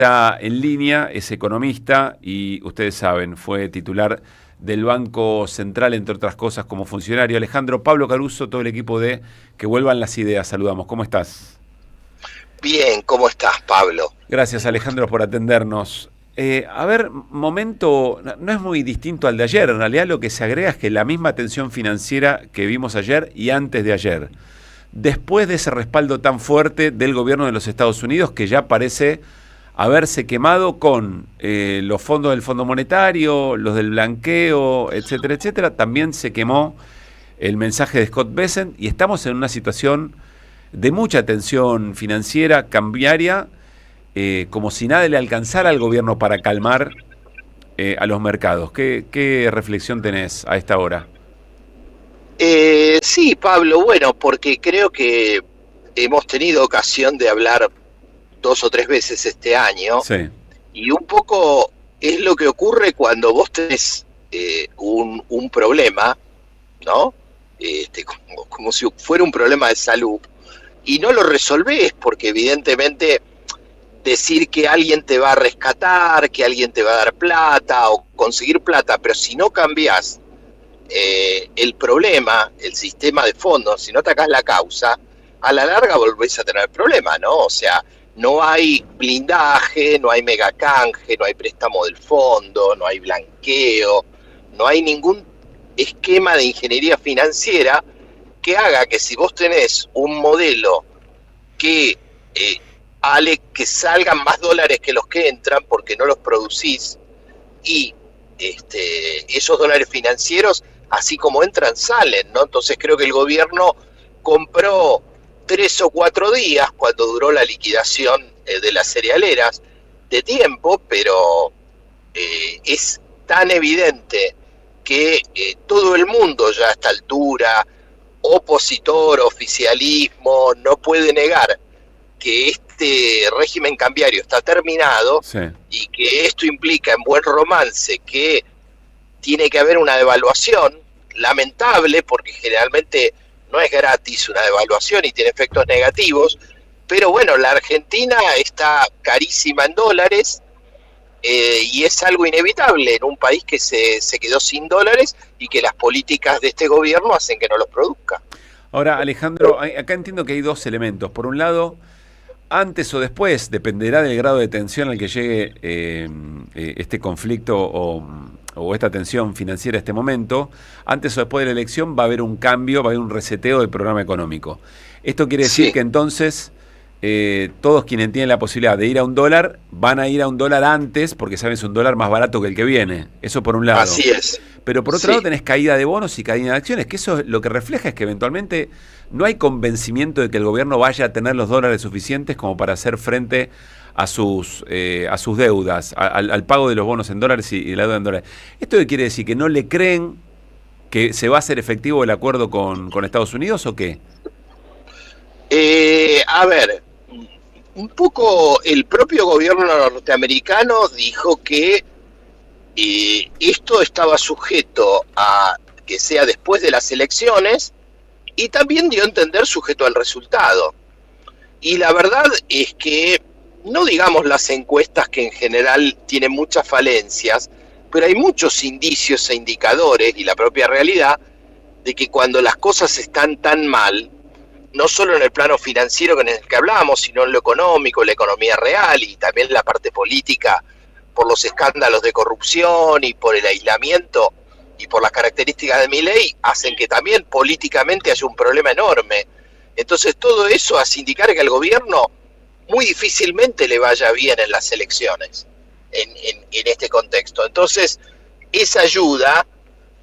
Está en línea, es economista y ustedes saben, fue titular del Banco Central, entre otras cosas, como funcionario. Alejandro, Pablo Caruso, todo el equipo de Que Vuelvan las Ideas. Saludamos, ¿cómo estás? Bien, ¿cómo estás, Pablo? Gracias, Alejandro, por atendernos. Momento, no es muy distinto al de ayer. En realidad lo que se agrega es que la misma tensión financiera que vimos ayer y antes de ayer. Después de ese respaldo tan fuerte del gobierno de los Estados Unidos, que ya parece haberse quemado con los fondos del Fondo Monetario, los del blanqueo, etcétera, etcétera. También se quemó el mensaje de Scott Bessent y estamos en una situación de mucha tensión financiera, cambiaria, como si nada le alcanzara al gobierno para calmar a los mercados. ¿Qué reflexión tenés a esta hora? Sí, Pablo, bueno, porque creo que hemos tenido ocasión de hablar 2 o 3 veces este año, Sí. y un poco es lo que ocurre cuando vos tenés un problema, ¿no? Como si fuera un problema de salud, y no lo resolvés, porque evidentemente decir que alguien te va a rescatar, que alguien te va a dar plata o conseguir plata, pero si no cambiás el problema, el sistema de fondo, si no atacás la causa, a la larga volvés a tener problemas, ¿no? O sea, no hay blindaje, no hay megacanje, no hay préstamo del fondo, no hay blanqueo, no hay ningún esquema de ingeniería financiera que haga que si vos tenés un modelo que que salgan más dólares que los que entran porque no los producís, y esos dólares financieros, así como entran, salen, ¿no? Entonces creo que el gobierno compró 3 o 4 días, cuando duró la liquidación de las cerealeras, de tiempo, pero es tan evidente que todo el mundo ya a esta altura, opositor, oficialismo, no puede negar que este régimen cambiario está terminado, Sí. y que esto implica en buen romance que tiene que haber una devaluación lamentable, porque generalmente no es gratis una devaluación y tiene efectos negativos, pero bueno, la Argentina está carísima en dólares, y es algo inevitable en un país que se quedó sin dólares y que las políticas de este gobierno hacen que no los produzca. Ahora, Alejandro, acá entiendo que hay dos elementos. Por un lado, antes o después, dependerá del grado de tensión al que llegue este conflicto o esta tensión financiera este momento, antes o después de la elección va a haber un cambio, va a haber un reseteo del programa económico. Esto quiere decir Sí. que entonces todos quienes tienen la posibilidad de ir a un dólar van a ir a un dólar antes porque saben es un dólar más barato que el que viene. Eso por un lado. Así es. Pero por otro lado tenés caída de bonos y caída de acciones, que eso lo que refleja es que eventualmente no hay convencimiento de que el gobierno vaya a tener los dólares suficientes como para hacer frente a sus deudas, al pago de los bonos en dólares y la deuda en dólares. ¿Esto quiere decir que no le creen que se va a hacer efectivo el acuerdo con Estados Unidos o qué? A ver, un poco el propio gobierno norteamericano dijo que esto estaba sujeto a que sea después de las elecciones, y también dio a entender sujeto al resultado. Y la verdad es que, no digamos las encuestas, que en general tienen muchas falencias, pero hay muchos indicios e indicadores, y la propia realidad, de que cuando las cosas están tan mal, no solo en el plano financiero en el que hablamos, sino en lo económico, la economía real y también la parte política, por los escándalos de corrupción y por el aislamiento y por las características de Milei, hacen que también políticamente haya un problema enorme. Entonces todo eso hace indicar que al gobierno muy difícilmente le vaya bien en las elecciones, en este contexto. Entonces esa ayuda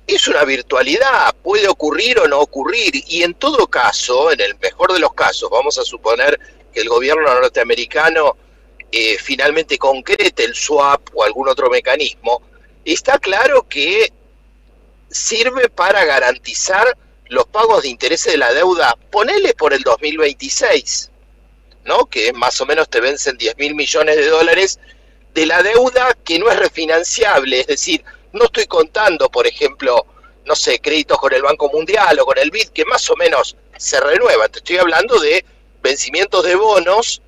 es una virtualidad, puede ocurrir o no ocurrir, y en todo caso, en el mejor de los casos, vamos a suponer que el gobierno norteamericano finalmente concrete el swap o algún otro mecanismo, está claro que sirve para garantizar los pagos de intereses de la deuda, ponele por el 2026, ¿no? Que más o menos te vencen 10.000 millones de dólares de la deuda que no es refinanciable, es decir, no estoy contando, por ejemplo, no sé, créditos con el Banco Mundial o con el BID, que más o menos se renuevan. Te estoy hablando de vencimientos de bonos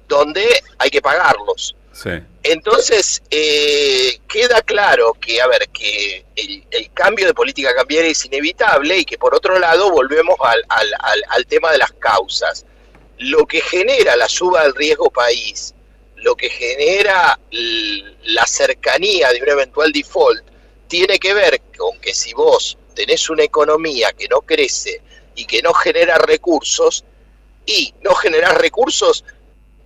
donde hay que pagarlos. Sí. Entonces, queda claro que, a ver, que el cambio de política cambiaria es inevitable y que por otro lado volvemos al tema de las causas. Lo que genera la suba del riesgo país, lo que genera la cercanía de un eventual default, tiene que ver con que si vos tenés una economía que no crece y que no genera recursos, y no generás recursos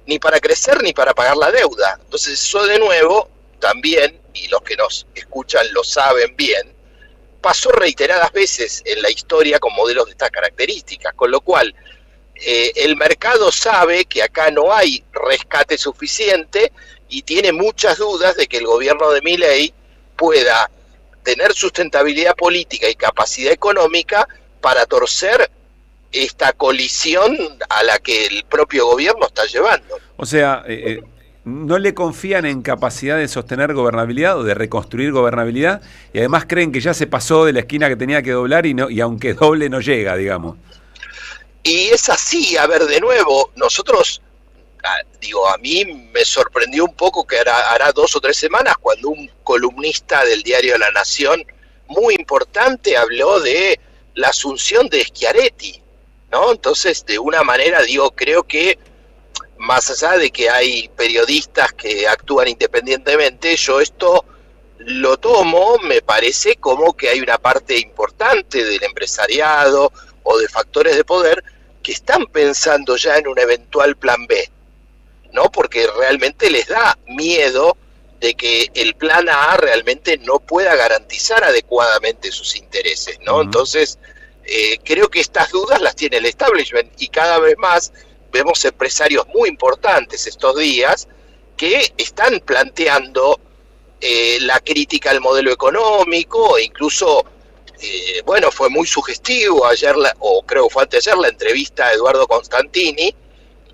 ni para crecer ni para pagar la deuda. Entonces eso de nuevo también, y los que nos escuchan lo saben bien, pasó reiteradas veces en la historia con modelos de estas características, con lo cual el mercado sabe que acá no hay rescate suficiente y tiene muchas dudas de que el gobierno de Milei pueda tener sustentabilidad política y capacidad económica para torcer esta colisión a la que el propio gobierno está llevando. O sea, no le confían en capacidad de sostener gobernabilidad o de reconstruir gobernabilidad, y además creen que ya se pasó de la esquina que tenía que doblar y aunque doble no llega, digamos. Y es así, a ver, de nuevo, nosotros, a mí me sorprendió un poco que hará 2 o 3 semanas cuando un columnista del diario La Nación, muy importante, habló de la asunción de Schiaretti, ¿no? Entonces, de una manera, creo que más allá de que hay periodistas que actúan independientemente, yo esto lo tomo, me parece como que hay una parte importante del empresariado o de factores de poder que están pensando ya en un eventual plan B, ¿no? Porque realmente les da miedo de que el plan A realmente no pueda garantizar adecuadamente sus intereses, ¿no? Entonces, creo que estas dudas las tiene el establishment y cada vez más vemos empresarios muy importantes estos días que están planteando la crítica al modelo económico e incluso, fue muy sugestivo ayer, o creo que fue anteayer, la entrevista a Eduardo Constantini,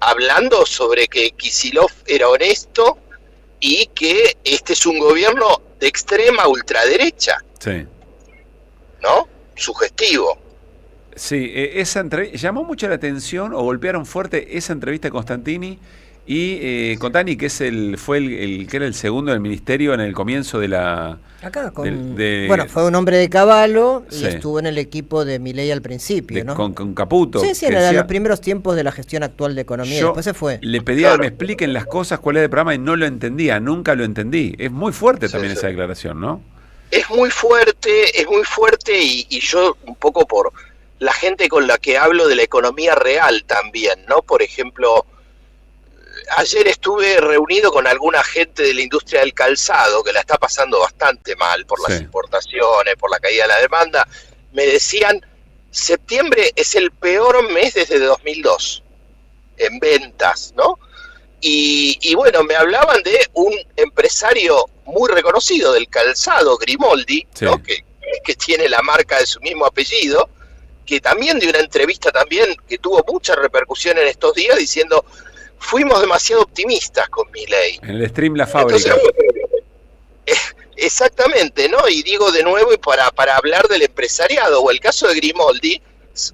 hablando sobre que Kicillof era honesto y que este es un gobierno de extrema ultraderecha. Sí. ¿No? Sugestivo. Sí, esa entrevista llamó mucho la atención, o golpearon fuerte esa entrevista de Constantini y Contani, que fue el que era el segundo del ministerio en el comienzo de la... Acá, fue un hombre de caballo y sí, estuvo en el equipo de Milei al principio, ¿no? Con Caputo. Sí, en los primeros tiempos de la gestión actual de economía, después se fue. Le pedía que me expliquen las cosas, cuál es el programa, y no lo entendía, nunca lo entendí. Es muy fuerte también esa declaración, ¿no? Es muy fuerte y yo un poco por la gente con la que hablo de la economía real también, ¿no? Por ejemplo, ayer estuve reunido con alguna gente de la industria del calzado que la está pasando bastante mal por las importaciones, por la caída de la demanda. Me decían, septiembre es el peor mes desde 2002 en ventas, ¿no? Y bueno, me hablaban de un empresario muy reconocido del calzado, Grimoldi, ¿no? que tiene la marca de su mismo apellido, que también dio una entrevista también que tuvo mucha repercusión en estos días diciendo, fuimos demasiado optimistas con Milei. En el stream La Fábrica. Entonces, exactamente, ¿no? Y digo de nuevo, y para hablar del empresariado, o el caso de Grimoldi,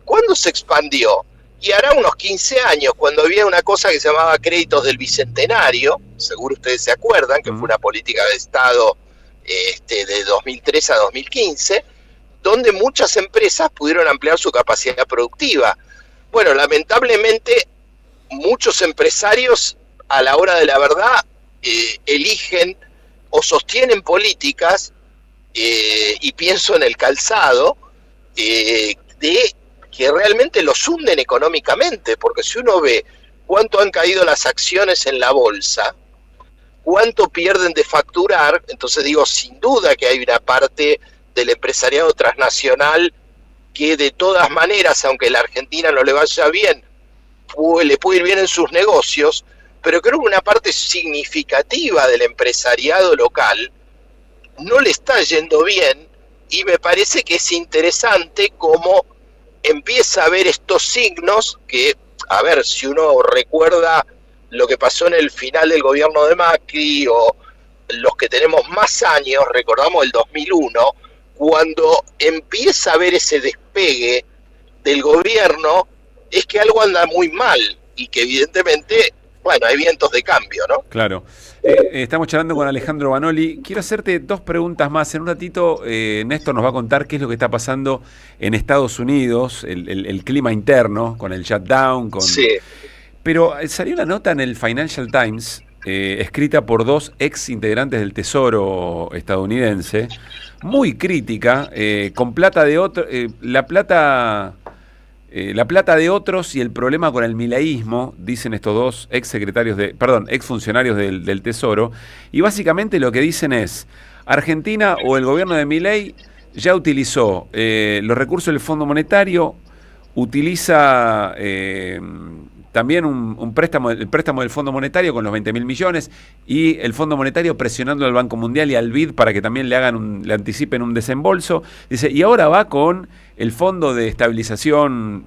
¿cuándo se expandió? Y hará unos 15 años, cuando había una cosa que se llamaba créditos del Bicentenario, seguro ustedes se acuerdan, que fue una política de Estado de 2003 a 2015, donde muchas empresas pudieron ampliar su capacidad productiva. Bueno, lamentablemente, muchos empresarios, a la hora de la verdad, eligen o sostienen políticas, y pienso en el calzado, de que realmente los hunden económicamente, porque si uno ve cuánto han caído las acciones en la bolsa, cuánto pierden de facturar, entonces digo, sin duda que hay una parte del empresariado transnacional que de todas maneras, aunque la Argentina no le vaya bien, le puede ir bien en sus negocios, pero creo que una parte significativa del empresariado local no le está yendo bien, y me parece que es interesante cómo empieza a ver estos signos que, a ver, si uno recuerda lo que pasó en el final del gobierno de Macri, o los que tenemos más años, recordamos el 2001, cuando empieza a ver ese despegue del gobierno, es que algo anda muy mal, y que evidentemente bueno, hay vientos de cambio, ¿no? Claro. Estamos charlando con Alejandro Banoli. Quiero hacerte dos preguntas más. En un ratito, Néstor nos va a contar qué es lo que está pasando en Estados Unidos, el clima interno, con el shutdown. Sí. Pero salió una nota en el Financial Times, escrita por dos ex integrantes del Tesoro estadounidense, muy crítica, con plata de otro, la plata de otros y el problema con el mileísmo, dicen estos dos ex funcionarios del Tesoro, y básicamente lo que dicen es: Argentina o el gobierno de Milei ya utilizó los recursos del Fondo Monetario, utiliza también el préstamo del Fondo Monetario con los 20.000 millones y el Fondo Monetario presionando al Banco Mundial y al BID para que también le anticipen un desembolso. Dice, y ahora va con el Fondo de Estabilización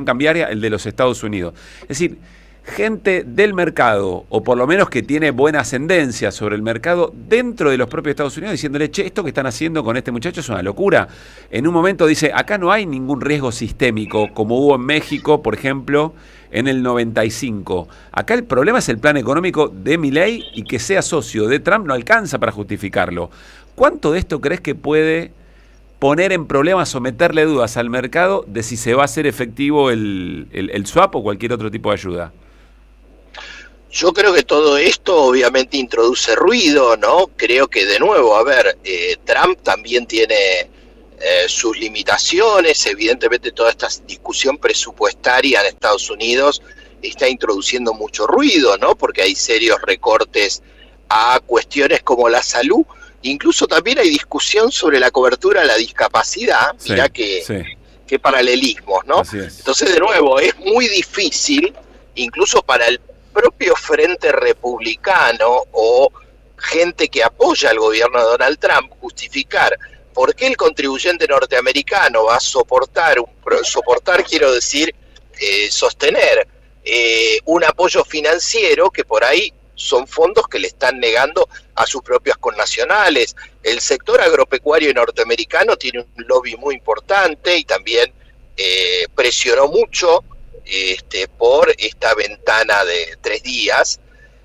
Cambiaria, el de los Estados Unidos. Es decir, gente del mercado, o por lo menos que tiene buena ascendencia sobre el mercado dentro de los propios Estados Unidos, diciéndole, che, esto que están haciendo con este muchacho es una locura. En un momento dice, acá no hay ningún riesgo sistémico, como hubo en México, por ejemplo, en el 95. Acá el problema es el plan económico de Milei, y que sea socio de Trump no alcanza para justificarlo. ¿Cuánto de esto crees que puede poner en problemas o meterle dudas al mercado de si se va a hacer efectivo el swap o cualquier otro tipo de ayuda? Yo creo que todo esto obviamente introduce ruido, ¿no? Creo que de nuevo, Trump también tiene sus limitaciones. Evidentemente toda esta discusión presupuestaria en Estados Unidos está introduciendo mucho ruido, ¿no? Porque hay serios recortes a cuestiones como la salud. Incluso también hay discusión sobre la cobertura de la discapacidad. Mirá qué paralelismos, ¿no? Entonces, de nuevo, es muy difícil, incluso para el propio Frente Republicano o gente que apoya al gobierno de Donald Trump, justificar por qué el contribuyente norteamericano va a sostener un apoyo financiero que por ahí son fondos que le están negando a sus propios connacionales. El sector agropecuario norteamericano tiene un lobby muy importante y también presionó mucho por esta ventana de 3 días.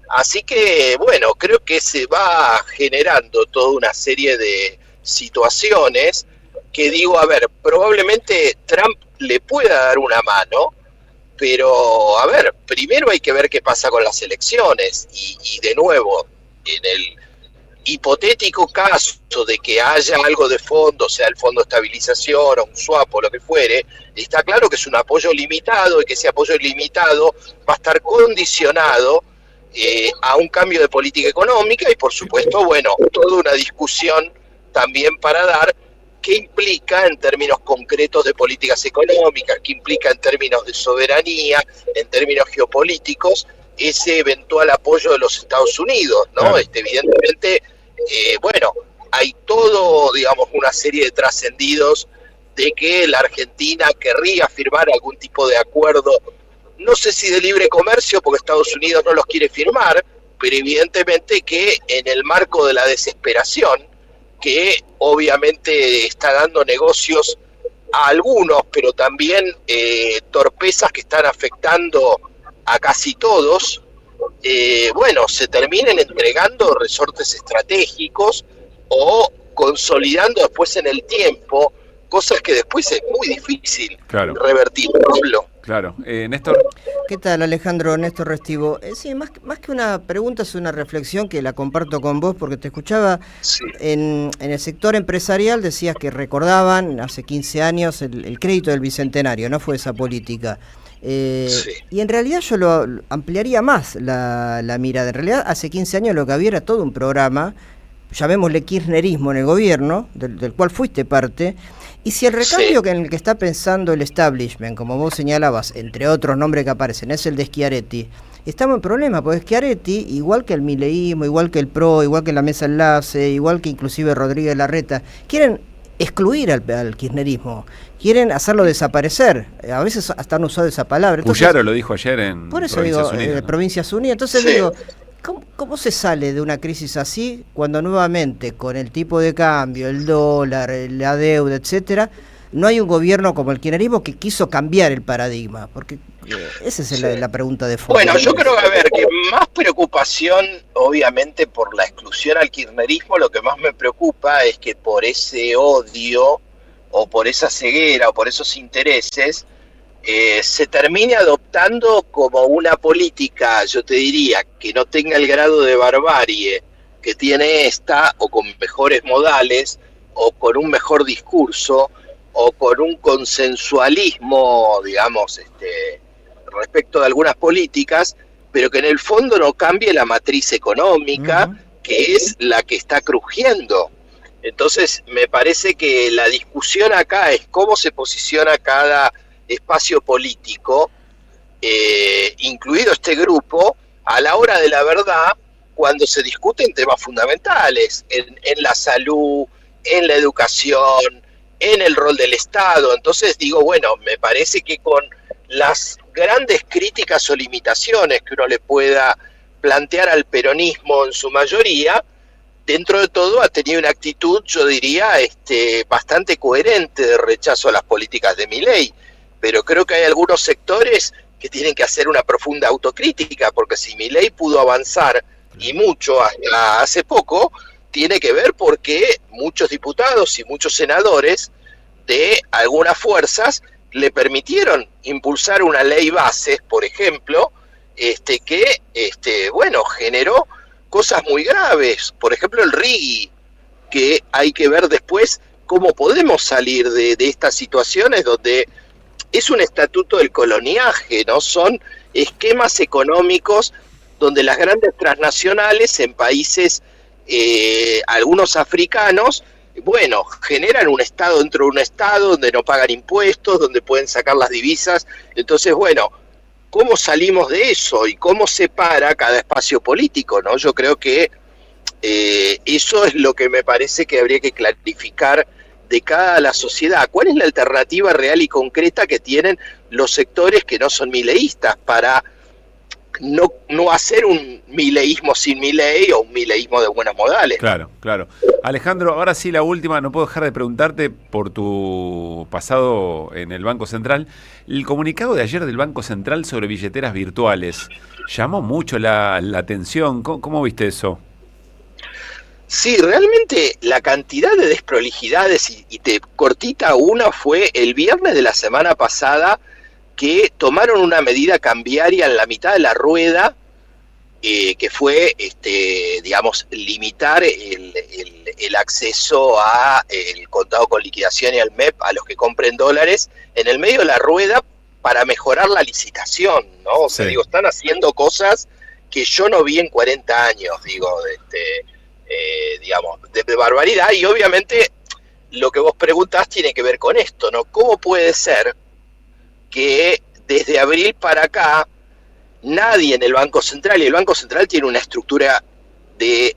Así que, bueno, creo que se va generando toda una serie de situaciones que digo, probablemente Trump le pueda dar una mano, pero, primero hay que ver qué pasa con las elecciones y de nuevo, en el hipotético caso de que haya algo de fondo, sea el fondo de estabilización o un swap o lo que fuere, está claro que es un apoyo limitado y que ese apoyo limitado va a estar condicionado a un cambio de política económica y por supuesto, toda una discusión también para dar qué implica en términos concretos de políticas económicas, qué implica en términos de soberanía, en términos geopolíticos, ese eventual apoyo de los Estados Unidos, ¿no? Claro. Evidentemente, hay todo, una serie de trascendidos de que la Argentina querría firmar algún tipo de acuerdo, no sé si de libre comercio, porque Estados Unidos no los quiere firmar, pero evidentemente que en el marco de la desesperación, que obviamente está dando negocios a algunos, pero también torpezas que están afectando a casi todos, se terminen entregando resortes estratégicos o consolidando después en el tiempo cosas que después es muy difícil revertir. Claro. Néstor. ¿Qué tal, Alejandro? Néstor Restivo. Sí, más que una pregunta, es una reflexión que la comparto con vos, porque te escuchaba en el sector empresarial, decías que recordaban hace 15 años el crédito del Bicentenario, ¿no? Fue esa política. Y en realidad yo lo ampliaría más la mirada. En realidad hace 15 años lo que había era todo un programa, llamémosle kirchnerismo en el gobierno, del cual fuiste parte. Y si el recambio en el que está pensando el establishment, como vos señalabas, entre otros nombres que aparecen, es el de Schiaretti, estamos en problema, porque Schiaretti, igual que el mileísmo, igual que el PRO, igual que la Mesa Enlace, igual que inclusive Rodríguez Larreta, quieren excluir al kirchnerismo, quieren hacerlo desaparecer. A veces hasta han usado esa palabra. Puyaro lo dijo ayer en Provincias Unidas. Provincias Unidas. Entonces digo, ¿cómo se sale de una crisis así cuando nuevamente con el tipo de cambio, el dólar, la deuda, etcétera, no hay un gobierno como el kirchnerismo que quiso cambiar el paradigma? Porque esa es la pregunta de fondo. Bueno, yo creo que más preocupación, obviamente, por la exclusión al kirchnerismo. Lo que más me preocupa es que por ese odio o por esa ceguera o por esos intereses se termine adoptando como una política, yo te diría, que no tenga el grado de barbarie que tiene esta, o con mejores modales, o con un mejor discurso, o con un consensualismo, digamos, respecto de algunas políticas, pero que en el fondo no cambie la matriz económica, que es la que está crujiendo. Entonces, me parece que la discusión acá es cómo se posiciona cada espacio político, incluido este grupo, a la hora de la verdad, cuando se discuten temas fundamentales, en la salud, en la educación, en el rol del Estado. Entonces digo, bueno, me parece que con las grandes críticas o limitaciones que uno le pueda plantear al peronismo en su mayoría, dentro de todo ha tenido una actitud, yo diría, bastante coherente de rechazo a las políticas de Milei, pero creo que hay algunos sectores que tienen que hacer una profunda autocrítica, porque si Milei pudo avanzar y mucho hasta hace poco, tiene que ver porque muchos diputados y muchos senadores de algunas fuerzas le permitieron impulsar una ley bases, por ejemplo, que generó cosas muy graves, por ejemplo el RIGI, que hay que ver después cómo podemos salir de estas situaciones donde es un estatuto del coloniaje, ¿no? Son esquemas económicos donde las grandes transnacionales en países, algunos africanos, bueno, generan un estado dentro de un estado donde no pagan impuestos, donde pueden sacar las divisas. Entonces, bueno, ¿cómo salimos de eso y cómo se para cada espacio político, ¿no? Yo creo que eso es lo que me parece que habría que clarificar de cada la sociedad. ¿Cuál es la alternativa real y concreta que tienen los sectores que no son mileístas para no hacer un mileísmo sin Milei o un mileísmo de buenos modales? Claro, claro. Alejandro, ahora sí la última, no puedo dejar de preguntarte por tu pasado en el Banco Central. El comunicado de ayer del Banco Central sobre billeteras virtuales llamó mucho la atención. ¿Cómo viste eso? Sí, realmente la cantidad de desprolijidades, y cortita una, fue el viernes de la semana pasada, que tomaron una medida cambiaria en la mitad de la rueda, que fue, limitar el acceso a el contado con liquidación y al MEP a los que compren dólares en el medio de la rueda para mejorar la licitación, ¿no? O sea, digo, están haciendo cosas que yo no vi en 40 años, de barbaridad. Y obviamente lo que vos preguntás tiene que ver con esto, ¿no? ¿Cómo puede ser que desde abril para acá nadie en el Banco Central, y el Banco Central tiene una estructura de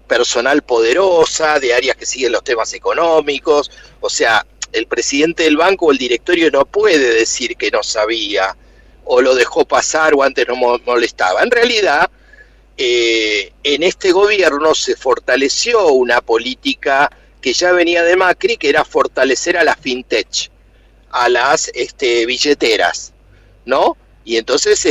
personal poderosa, de áreas que siguen los temas económicos, o sea, el presidente del banco o el directorio no puede decir que no sabía, o lo dejó pasar, o antes no molestaba. En realidad, en este gobierno se fortaleció una política que ya venía de Macri, que era fortalecer a la fintech, a las billeteras, ¿no? Y entonces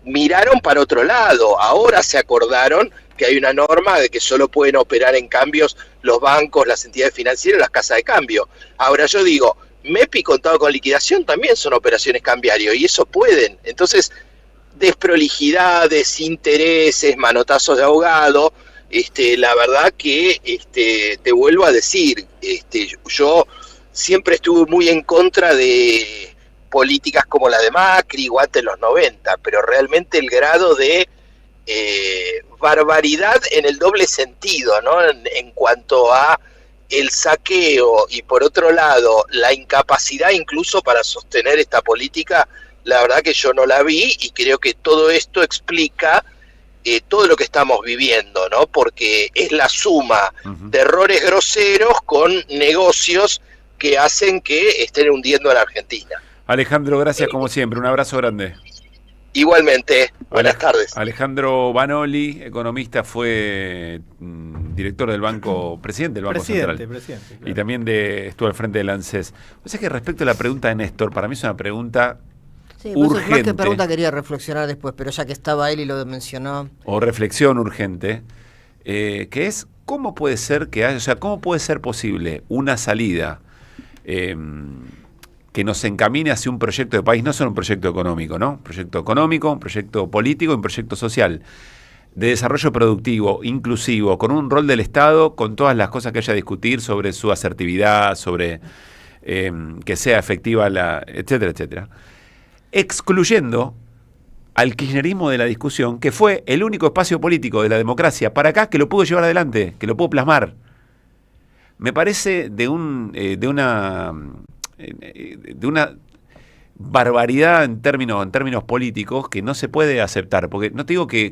miraron para otro lado. Ahora se acordaron que hay una norma de que solo pueden operar en cambios los bancos, las entidades financieras, las casas de cambio. Ahora yo digo, MEP y contado con liquidación también son operaciones cambiario, y eso pueden. Entonces, desprolijidades, intereses, manotazos de ahogado, la verdad que te vuelvo a decir, yo siempre estuve muy en contra de políticas como la de Macri o antes de los 90, pero realmente el grado de barbaridad en el doble sentido, ¿no? En cuanto a el saqueo y por otro lado la incapacidad incluso para sostener esta política, la verdad que yo no la vi, y creo que todo esto explica todo lo que estamos viviendo, ¿no? Porque es la suma de errores groseros con negocios que hacen que estén hundiendo a la Argentina. Alejandro, gracias como siempre, un abrazo grande. Igualmente, buenas tardes. Alejandro Banoli, economista, fue director del Banco, presidente del Banco Central. Presidente, claro. Y también estuvo al frente del ANSES. O sea que respecto a la pregunta de Néstor, para mí es una pregunta Sí, urgente. Más que pregunta quería reflexionar después, pero ya que estaba él y lo mencionó. O reflexión urgente, que es cómo puede ser que haya, o sea, cómo puede ser posible una salida que nos encamine hacia un proyecto de país, no solo un proyecto económico, ¿no? Un proyecto económico, un proyecto político y un proyecto social, de desarrollo productivo, inclusivo, con un rol del Estado, con todas las cosas que haya a discutir sobre su asertividad, sobre que sea efectiva etcétera, etcétera. Excluyendo al kirchnerismo de la discusión, que fue el único espacio político de la democracia para acá que lo pudo llevar adelante, que lo pudo plasmar. Me parece de una barbaridad en términos políticos que no se puede aceptar, porque no te digo que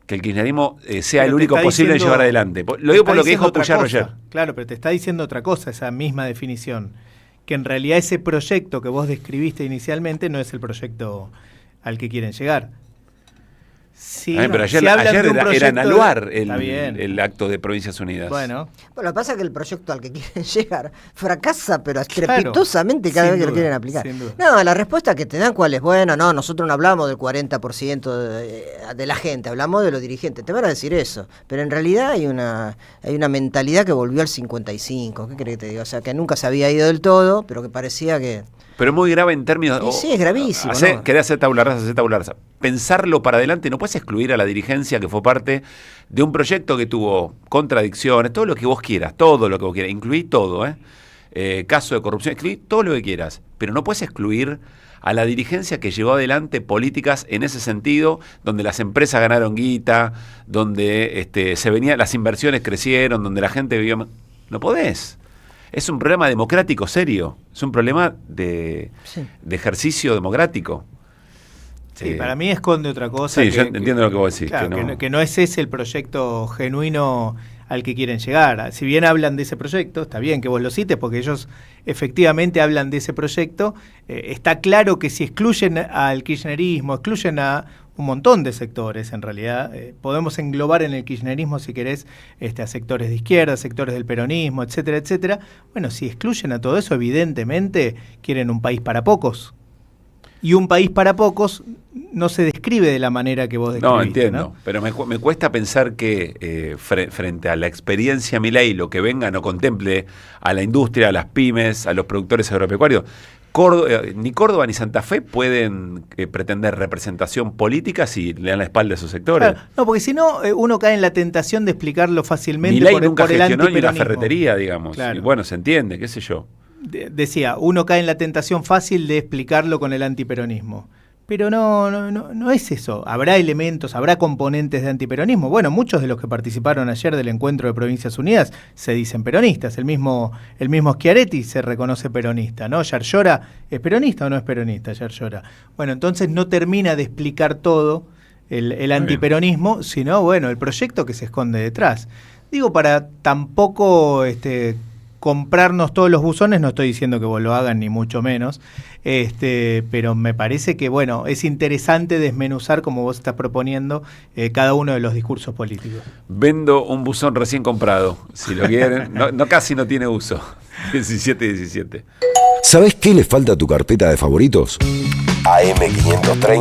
el kirchnerismo sea el único posible de llevar adelante. Lo digo por lo que dijo Puyaro ayer. Claro, pero te está diciendo otra cosa, esa misma definición, que en realidad ese proyecto que vos describiste inicialmente no es el proyecto al que quieren llegar. Sí, pero ayer era enaluar el acto de Provincias Unidas. Bueno, lo que pasa es que el proyecto al que quieren llegar fracasa, pero estrepitosamente cada vez que lo quieren aplicar. No, la respuesta que te dan, ¿cuál es? Bueno, no, nosotros no hablamos del 40% de la gente, hablamos de los dirigentes. Te van a decir eso, pero en realidad hay una mentalidad que volvió al 55. ¿Qué crees que te diga? O sea, que nunca se había ido del todo, pero que parecía que... Pero es muy grave en términos... Sí, es gravísimo. Querer hacer tabula rasa. Pensarlo para adelante, no puedes excluir a la dirigencia que fue parte de un proyecto que tuvo contradicciones, todo lo que vos quieras, incluí todo, caso de corrupción, incluí todo lo que quieras, pero no puedes excluir a la dirigencia que llevó adelante políticas en ese sentido, donde las empresas ganaron guita, donde las inversiones crecieron, donde la gente vivió... No podés. Es un problema democrático serio, es un problema de ejercicio democrático. Sí, para mí esconde otra cosa. Sí, yo entiendo lo que vos decís. Claro, que no es ese el proyecto genuino al que quieren llegar. Si bien hablan de ese proyecto, está bien que vos lo cites porque ellos efectivamente hablan de ese proyecto, está claro que si excluyen al kirchnerismo, excluyen a un montón de sectores, en realidad, podemos englobar en el kirchnerismo, si querés, a sectores de izquierda, sectores del peronismo, etcétera, etcétera. Bueno, si excluyen a todo eso, evidentemente quieren un país para pocos. Y un país para pocos no se describe de la manera que vos describiste. No, entiendo, ¿no? Pero me cuesta pensar que frente a la experiencia Milei, lo que venga no contemple a la industria, a las pymes, a los productores agropecuarios. Ni Córdoba ni Santa Fe pueden pretender representación política si le dan la espalda a esos sectores. Claro, no, porque si no, uno cae en la tentación de explicarlo fácilmente. Milei nunca gestionó ni una ferretería, digamos. Claro. Y bueno, se entiende, qué sé yo. Decía, uno cae en la tentación fácil de explicarlo con el antiperonismo. Pero no es eso. Habrá elementos, habrá componentes de antiperonismo. Bueno, muchos de los que participaron ayer del encuentro de Provincias Unidas se dicen peronistas. El mismo Schiaretti se reconoce peronista, ¿no? Yarlora, ¿es peronista o no es peronista, Yarlora? Bueno, entonces no termina de explicar todo el antiperonismo, sino, bueno, el proyecto que se esconde detrás. Digo, para tampoco... comprarnos todos los buzones, no estoy diciendo que vos lo hagan ni mucho menos, pero me parece que bueno, es interesante desmenuzar como vos estás proponiendo cada uno de los discursos políticos. Vendo un buzón recién comprado, si lo quieren, casi no tiene uso, 17. ¿Sabés qué le falta a tu carpeta de favoritos? AM530